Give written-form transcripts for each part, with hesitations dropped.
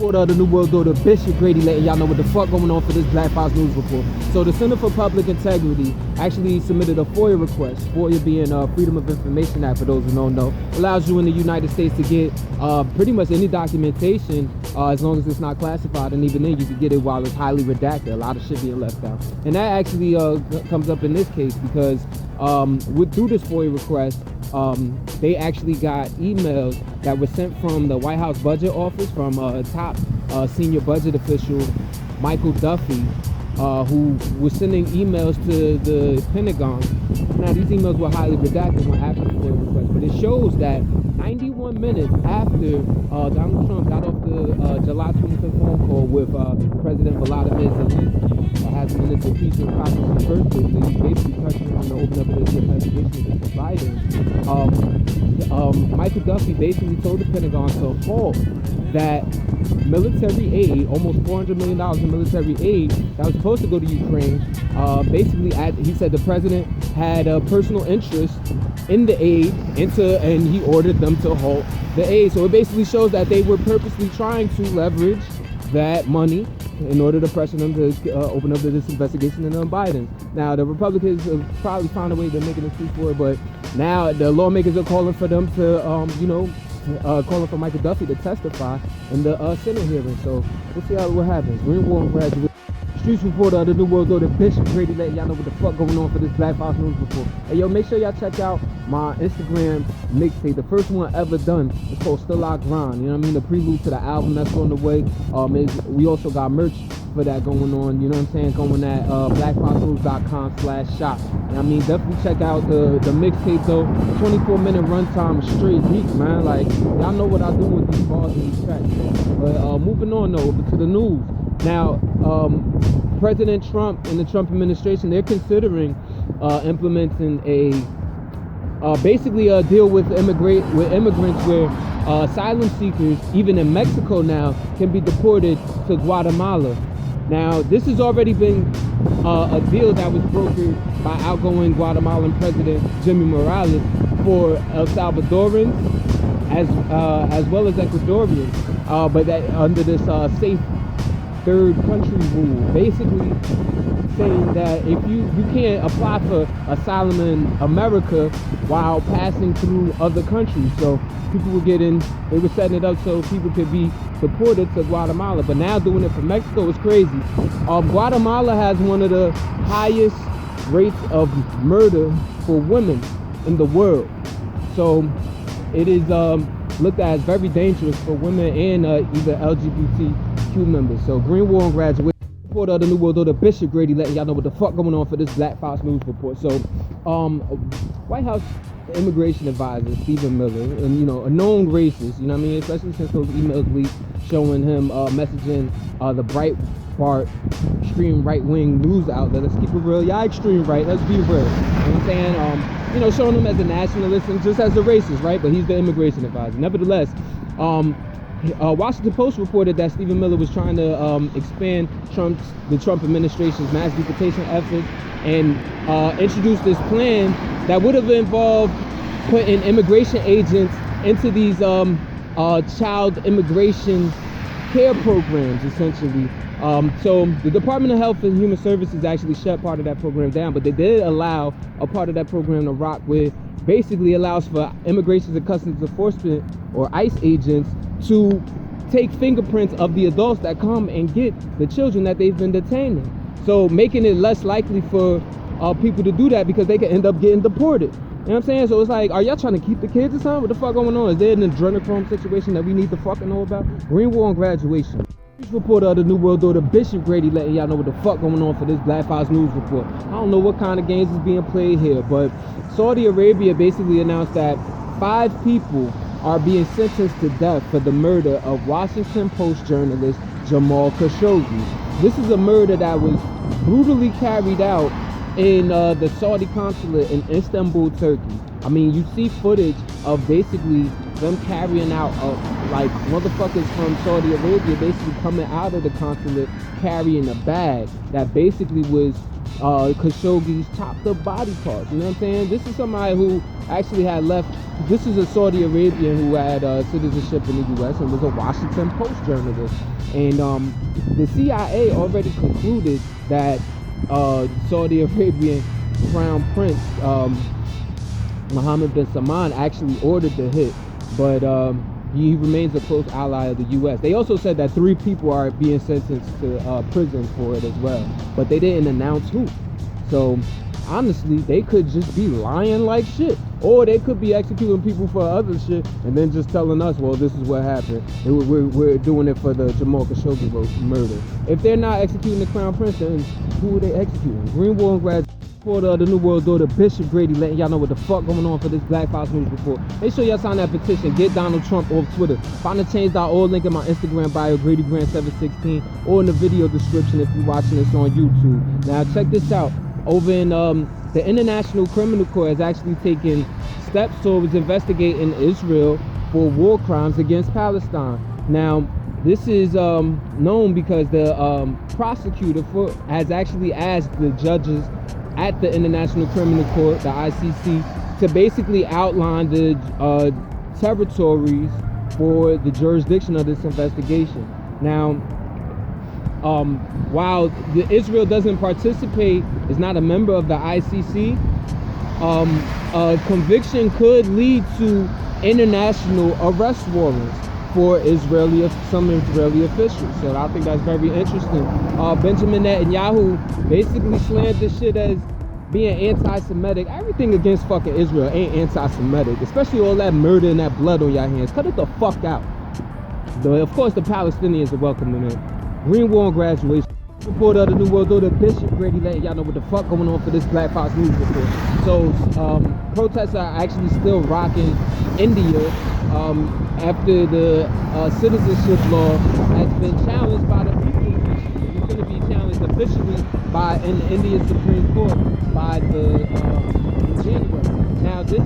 Report of the New World Order, Bishop Grady, letting y'all know what the fuck going on for this Black Fox News Report. So the Center for Public Integrity actually submitted a FOIA request. FOIA being Freedom of Information Act, for those who don't know, allows you in the United States to get pretty much any documentation as long as it's not classified, and even then you can get it while it's highly redacted. A lot of shit being left out, and that actually comes up in this case because through this FOIA request, they actually got emails that were sent from the White House Budget Office from top senior budget official Michael Duffy, who was sending emails to the Pentagon. Now these emails were highly redacted when after the FOIA request, but it shows that 91 minutes after Donald Trump got off the July 25th phone call with President Vladimir Zelensky, has him in this impeachment process in the first place, and he's basically pressuring him to open up this investigation into Biden. Michael Duffy basically told the Pentagon to halt that military aid, almost $400 million in military aid that was supposed to go to Ukraine. Basically, he said the president had a personal interest in the aid, and he ordered them to halt the aid. So it basically shows that they were purposely trying to leverage that money in order to pressure them to open up this investigation into Biden. Now, the Republicans have probably found a way to make an excuse for it, but now the lawmakers are calling for them to, calling for Michael Duffy to testify in the Senate hearing. So we'll see what happens. Greenwald graduate. Streets reporter of the New World Order, Bishop Grady, letting y'all know what the fuck going on for this Black Fox News Report. Hey, yo, make sure y'all check out my Instagram mixtape. The first one ever done. It's called Still Our Grind. You know what I mean? The prelude to the album that's on the way. We also got merch for that going on. You know what I'm saying? Going at blackfoxnews.com/shop. You know what I mean? Definitely check out the mixtape though. 24-minute runtime, straight heat, man. Like, y'all know what I do with these bars and these tracks. But moving on though, over to the news. Now, President Trump and the Trump administration, they're considering implementing basically a deal with immigrants where asylum seekers, even in Mexico now, can be deported to Guatemala. Now, this has already been a deal that was brokered by outgoing Guatemalan President Jimmy Morales for El Salvadorans as well as Ecuadorians, but that under this safe third country rule, basically saying that if you can't apply for asylum in America while passing through other countries. So people were they were setting it up so people could be deported to Guatemala, but now doing it for Mexico is crazy. Guatemala has one of the highest rates of murder for women in the world. So it is looked at as very dangerous for women and either LGBTQ members. So Greenwald graduate. Report of the New World Order, Bishop Grady, letting y'all know what the fuck going on for this Black Fox News Report. So White House immigration advisor Stephen Miller, and a known racist, you know what I mean, especially since those emails leaked showing him messaging the Breitbart extreme right-wing news outlet. Let's keep it real. Y'all extreme right, let's be real. You know what I'm saying? Showing him as a nationalist and just as a racist, right? But he's the immigration advisor. Nevertheless, Washington Post reported that Stephen Miller was trying to expand the Trump administration's mass deportation efforts and introduce this plan that would have involved putting immigration agents into these child immigration care programs, essentially. So the Department of Health and Human Services actually shut part of that program down, but they did allow a part of that program to rock, where basically allows for Immigration and Customs Enforcement or ICE agents to take fingerprints of the adults that come and get the children that they've been detaining. So making it less likely for people to do that because they could end up getting deported. You know what I'm saying? So it's like, are y'all trying to keep the kids or something? What the fuck going on? Is there an adrenochrome situation that we need to fucking know about? Greenwald graduation. Reporter of the New World Order, Bishop Grady, letting y'all know what the fuck going on for this Black Fox News Report. I don't know what kind of games is being played here, but Saudi Arabia basically announced that 5 people are being sentenced to death for the murder of Washington Post journalist Jamal Khashoggi. This is a murder that was brutally carried out in the Saudi consulate in Istanbul, Turkey. I mean, you see footage of basically them carrying out like motherfuckers from Saudi Arabia basically coming out of the consulate carrying a bag that basically was Khashoggi's chopped up body parts. You know what I'm saying? This is somebody who actually had left. This is a Saudi Arabian who had citizenship in the U.S. and was a Washington Post journalist. And the CIA already concluded that Saudi Arabian Crown Prince Mohammed bin Salman actually ordered the hit, but he remains a close ally of the U.S. They also said that 3 people are being sentenced to prison for it as well, but they didn't announce who. So honestly, they could just be lying like shit, or they could be executing people for other shit and then just telling us, well, this is what happened. We're doing it for the Jamal Khashoggi murder. If they're not executing the Crown Prince, then who are they executing? Greenwald and Grad for the New World Order, Bishop Grady, letting y'all know what the fuck going on for this Black Fox News Report. Make sure y'all sign that petition. Get Donald Trump off Twitter. Find the change.org link in my Instagram bio, GradyGrant716, or in the video description if you're watching this on YouTube. Now check this out. Over in the International Criminal Court has actually taken steps towards investigating Israel for war crimes against Palestine. Now, this is known because the prosecutor has actually asked the judges at the International Criminal Court, the ICC, to basically outline the territories for the jurisdiction of this investigation. Now, while Israel doesn't participate, is not a member of the ICC, a conviction could lead to international arrest warrants for some Israeli officials. So I think that's very interesting. Benjamin Netanyahu basically slammed this shit as being anti-Semitic. Everything against fucking Israel ain't anti-Semitic, especially all that murder and that blood on your hands. Cut it the fuck out. Of course, the Palestinians are welcoming it. Greenwald graduation. Reporter of the New World Order, Bishop Grady, letting y'all know what the fuck going on for this Black Fox News Report. So, protests are actually still rocking India after the citizenship law has been challenged by the people. It's going to be challenged officially in the Indian Supreme Court by in January. Now, this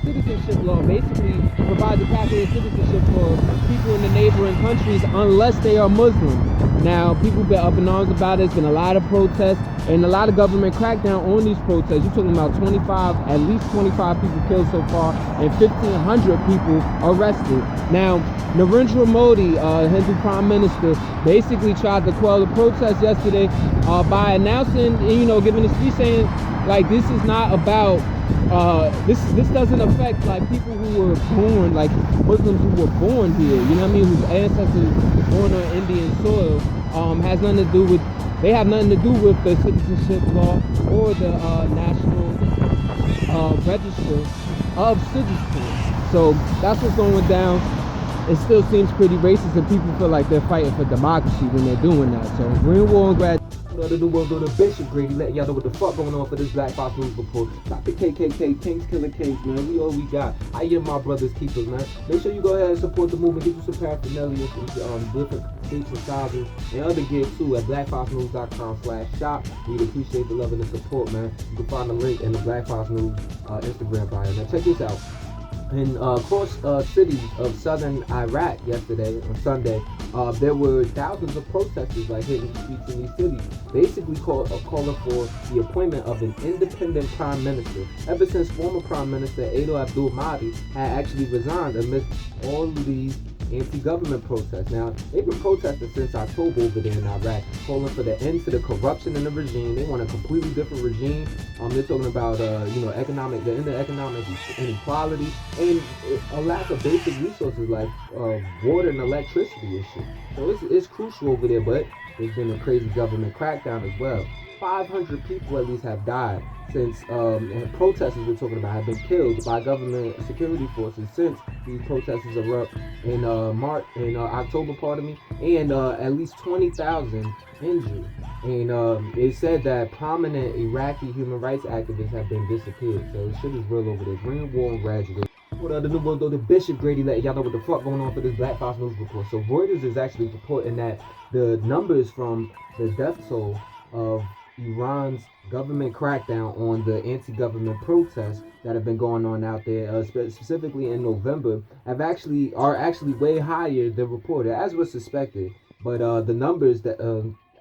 citizenship law basically provides a pathway of citizenship for people in the neighboring countries unless they are Muslim. Now, people have been up in arms about it. There's been a lot of protests and a lot of government crackdown on these protests. You're talking about at least 25 people killed so far and 1,500 people arrested. Now, Narendra Modi, Hindu Prime Minister, basically tried to quell the protests yesterday by announcing, giving a speech saying, like, this is not about this doesn't affect like people who were born, like Muslims who were born here, you know what I mean, whose ancestors were born on Indian soil, has nothing to do with, they have nothing to do with the citizenship law or the national register of citizens. So that's what's going down. It still seems pretty racist, and people feel like they're fighting for democracy when they're doing that. So Greenwald and Grad the New World Order, Bishop Grady, letting y'all know what the fuck going on for this Black Fox News Report. Stop the KKK, Kings Killer Kings, man. We all we got. I am my brother's keepers, man. Make sure you go ahead and support the movement. Get you some paraphernalia from different shapes and sizes and other gear too at blackfoxnews.com/shop. We'd appreciate the love and the support, man. You can find the link in the Black Fox News Instagram bio. Now check this out. In across cities of southern Iraq yesterday, on Sunday, there were thousands of protesters like hitting the streets in these cities, basically calling for the appointment of an independent prime minister. Ever since former Prime Minister Adel Abdul Mahdi had actually resigned amidst all of these anti-government protests. Now, they've been protesting since October over there in Iraq, calling for the end to the corruption in the regime. They want a completely different regime. They're talking about, the end of economic inequality and a lack of basic resources like water and electricity and shit. So it's crucial over there, but there's been a crazy government crackdown as well. 500 people at least have died since protesters we're talking about have been killed by government security forces since these protesters erupt in October, and at least 20,000 injured. And it said that prominent Iraqi human rights activists have been disappeared. So the shit is real over there. Greenwald and Graduation. The New World Order, Bishop Grady, letting y'all know what the fuck going on for this Black Fox News Report. So Reuters is actually reporting that the numbers from the death toll of Iran's government crackdown on the anti-government protests that have been going on out there, specifically in November, are actually way higher than reported, as was suspected. But the numbers that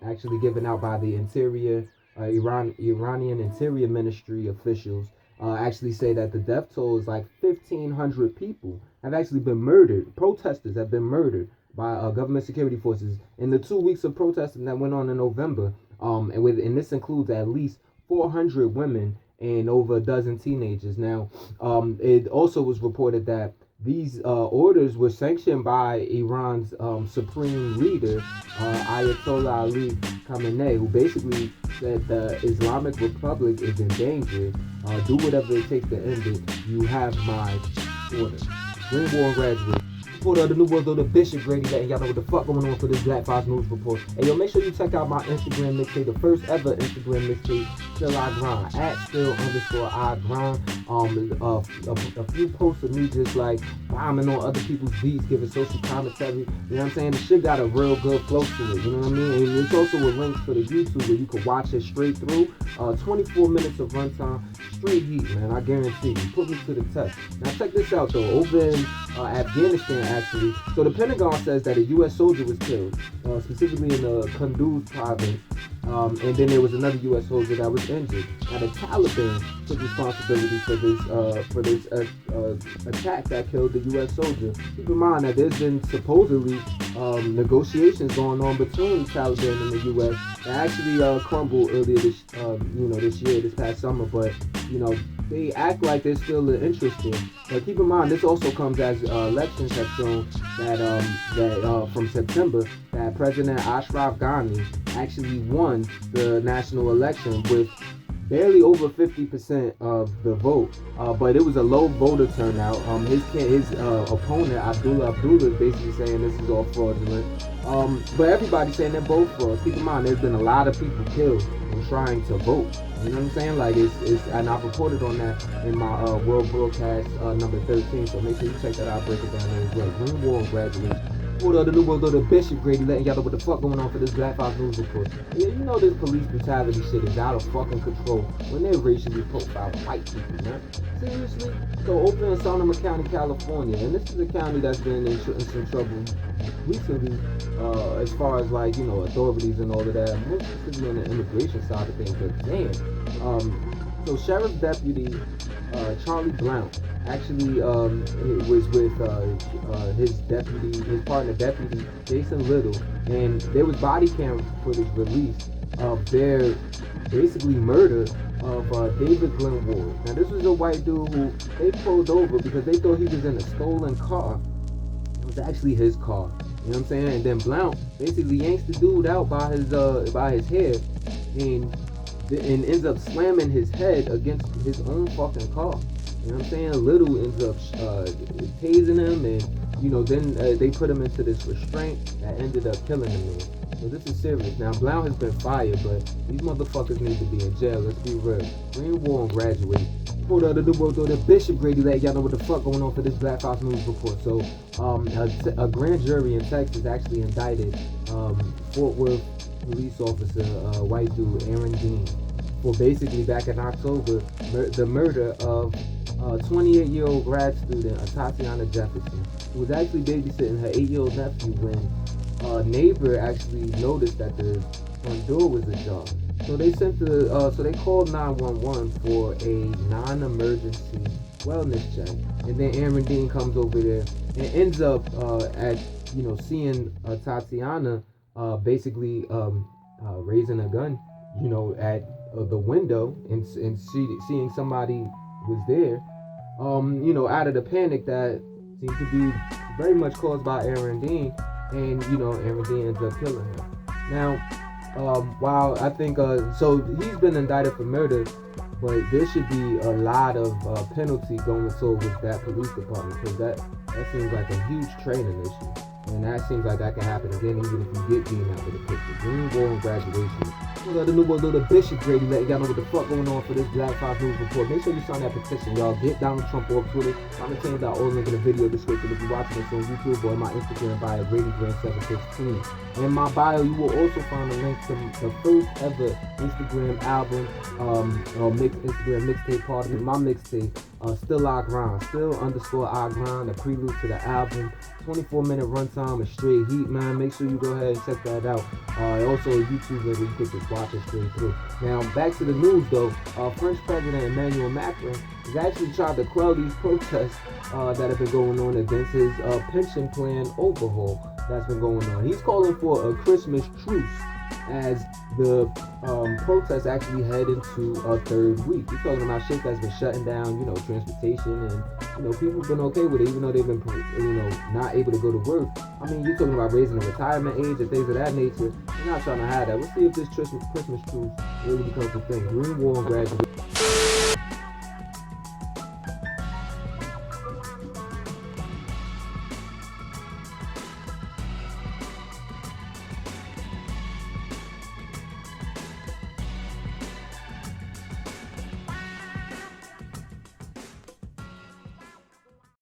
actually given out by the Interior Iranian Interior Ministry officials actually say that the death toll is like 1,500 people have actually been murdered. Protesters have been murdered by government security forces in the 2 weeks of protesting that went on in November. And this includes at least 400 women and over a dozen teenagers. Now, it also was reported that these orders were sanctioned by Iran's supreme leader, Ayatollah Ali Khamenei, who basically said the Islamic Republic is in danger. Do whatever it takes to end it. You have my order. Green War graduate. Reporter of the New World of the Bishop Grady letting y'all know what the fuck going on for this Black Files News Report. Hey yo, make sure you check out my Instagram mixtape, the first ever Instagram mixtape, Still I Grind, at still_I Grind. A few posts of me just like bombing on other people's beats, giving social commentary. You know what I'm saying? The shit got a real good flow to it. You know what I mean? And there's also a link for the YouTube where you can watch it straight through. 24 minutes of runtime, straight heat, man. I guarantee you. Put me to the test. Now check this out though. Over in Afghanistan, actually. So the Pentagon says that a U.S. soldier was killed, specifically in the Kunduz province. And then there was another U.S. soldier that was injured. Now the Taliban took responsibility for this attack that killed the U.S. soldier. Keep in mind that there's been supposedly negotiations going on between the Taliban and the U.S. that actually crumbled earlier this past summer. But they act like they're still interested. But keep in mind, this also comes as elections have shown that from September that President Ashraf Ghani actually won the national election with barely over 50% of the vote, but it was a low voter turnout. His opponent Abdullah is basically saying this is all fraudulent. But everybody's saying they're both frauds. Keep in mind, there's been a lot of people killed in trying to vote. You know what I'm saying? Like and I've reported on that in my world broadcast number 13. So make sure you check that out. Break it down there as well. Green War graduate. Of the New World of the Bishop Grady letting y'all know what the fuck going on for this Black Files News Report. Yeah, you know this police brutality shit is out of fucking control when they racially profile white people, man. Seriously? So open in Sonoma County, California, and this is a county that's been in some trouble recently, as far as like, authorities and all of that. More specifically on the immigration side of things, but damn. So Sheriff Deputy Charlie Blount actually was with his partner deputy Jason Little, and there was body cam footage released of their basically murder of David Glenn Ward. Now this was a white dude who they pulled over because they thought he was in a stolen car. It was actually his car. You know what I'm saying? And then Blount basically yanks the dude out by his hair and ends up slamming his head against his own fucking car. You know what I'm saying? Little ends up tasing him, and then they put him into this restraint that ended up killing him, man. So this is serious. Now Blount has been fired, but these motherfuckers need to be in jail. Let's be real. Green War and graduate. Reporter of the New World of the Bishop Grady let y'all know what the fuck going on for this Black Files News Report. So a grand jury in Texas actually indicted Fort Worth police officer, white dude Aaron Dean, for basically back in October the murder of 28-year-old grad student Tatiana Jefferson, who was actually babysitting her 8-year-old nephew when a neighbor actually noticed that the front door was ajar. So they they called 911 for a non-emergency wellness check, and then Aaron Dean comes over there and ends up seeing Tatiana basically raising a gun, at the window and seeing somebody was there. Out of the panic that seemed to be very much caused by Aaron Dean, and Aaron Dean ends up killing him. Now, while I think so he's been indicted for murder, but there should be a lot of penalty going towards that police department, because that seems like a huge training issue. And that seems like that can happen again, even if you get Dean out of the picture. Green War and graduation. The New World of the Bishop Grady letting y'all know what the fuck going on for this Black Files News Report. Make sure you sign that petition, y'all. Get Donald Trump off Twitter. Commentate.org, link in the video description if you're watching this on YouTube, or in my Instagram bio, GradyGrant716. In my bio, you will also find a link to the first ever Instagram album, Instagram mixtape party, my mixtape, Still I Grind, Still_I Grind, a prelude to the album, 24-minute runtime. time of straight heat, man. Make sure you go ahead and check that out. Also a YouTube link where you could just watch it straight through. Now back to the news though. French President Emmanuel Macron has actually tried to quell these protests that have been going on against his pension plan overhaul that's been going on. He's calling for a Christmas truce as the protests actually head into a third week. He's talking about shit that's been shutting down, you know, transportation, and you know, people have been okay with it, even though they've been, you know, not able to go to work. I mean, you're talking about raising the retirement age and things of that nature. You're not trying to have that. We'll see if this Christmas truce really becomes a thing. Green War and graduation.